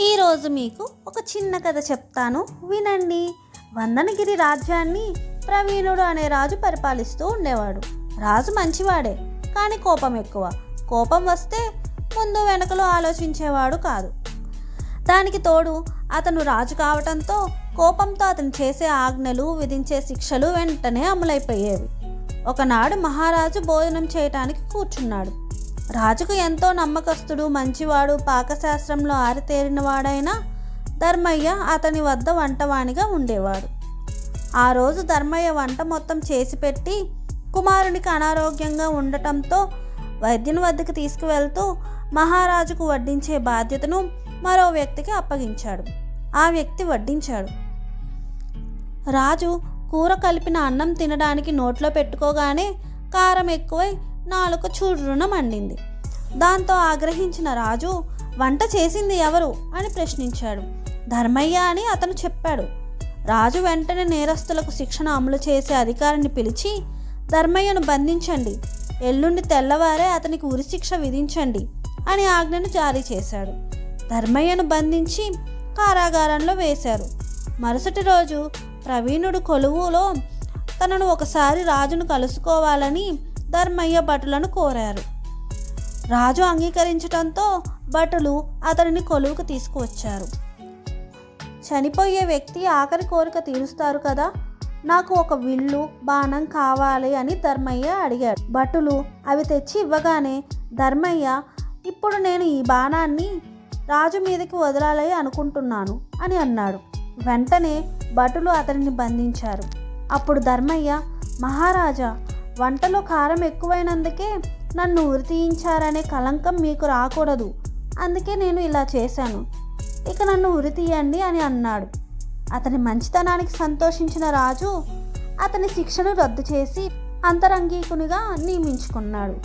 ఈరోజు మీకు ఒక చిన్న కథ చెప్తాను, వినండి. వందనగిరి రాజ్యాన్ని ప్రవీణుడు అనే రాజు పరిపాలిస్తూ ఉండేవాడు. రాజు మంచివాడే, కానీ కోపం ఎక్కువ. కోపం వస్తే ముందు వెనకలో ఆలోచించేవాడు కాదు. దానికి తోడు అతను రాజు కావటంతో కోపంతో అతను చేసే ఆజ్ఞలు, విధించే శిక్షలు వెంటనే అమలైపోయేవి. ఒకనాడు మహారాజు భోజనం చేయటానికి కూర్చున్నాడు. రాజుకు ఎంతో నమ్మకస్తుడు, మంచివాడు, పాకశాస్త్రంలో ఆరితేరినవాడైన ధర్మయ్య అతని వద్ద వంటవాణిగా ఉండేవాడు. ఆ రోజు ధర్మయ్య వంట మొత్తం చేసి పెట్టి కుమారునికి అనారోగ్యంగా ఉండటంతో వైద్యుని వద్దకు తీసుకువెళ్తూ మహారాజుకు వడ్డించే బాధ్యతను మరో వ్యక్తికి అప్పగించాడు. ఆ వ్యక్తి వడ్డించాడు. రాజు కూర కలిపిన అన్నం తినడానికి నోట్లో పెట్టుకోగానే కారం ఎక్కువై నాలుక చూరున మండింది. దాంతో ఆగ్రహించిన రాజు వంట చేసింది ఎవరు అని ప్రశ్నించాడు. ధర్మయ్య అని అతను చెప్పాడు. రాజు వెంటనే నేరస్తులకు శిక్షణ అమలు చేసే అధికారిని పిలిచి ధర్మయ్యను బంధించండి, ఎల్లుండి తెల్లవారే అతనికి ఉరిశిక్ష విధించండి అని ఆజ్ఞను జారీ చేశాడు. ధర్మయ్యను బంధించి కారాగారంలో వేశారు. మరుసటి రోజు ప్రవీణుడు కొలువులో తనను ఒకసారి రాజును కలుసుకోవాలని ధర్మయ్య భటులను కోరారు. రాజు అంగీకరించడంతో భటులు అతనిని కొలువుకు తీసుకువచ్చారు. చనిపోయే వ్యక్తి ఆఖరి కోరిక తీరుస్తారు కదా, నాకు ఒక విల్లు, బాణం కావాలి అని ధర్మయ్య అడిగాడు. భటులు అవి తెచ్చి ఇవ్వగానే ధర్మయ్య, ఇప్పుడు నేను ఈ బాణాన్ని రాజు మీదకి వదలాలి అనుకుంటున్నాను అని అన్నాడు. వెంటనే భటులు అతనిని బంధించారు. అప్పుడు ధర్మయ్య, మహారాజా, వంటలో కారం ఎక్కువైనందుకే నన్ను ఉరి తీయించారనే కలంకం మీకు రాకూడదు, అందుకే నేను ఇలా చేశాను, ఇక నన్ను ఉరి తీయండి అని అన్నాడు. అతని మంచితనానికి సంతోషించిన రాజు అతని శిక్షను రద్దు చేసి అంతరంగికునిగా నియమించుకున్నాడు.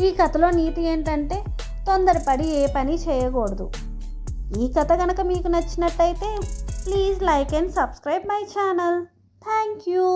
ఈ కథలో నీతి ఏంటంటే తొందరపడి ఏ పని చేయకూడదు. ఈ కథ కనుక మీకు నచ్చినట్టయితే please like and subscribe my channel. Thank you.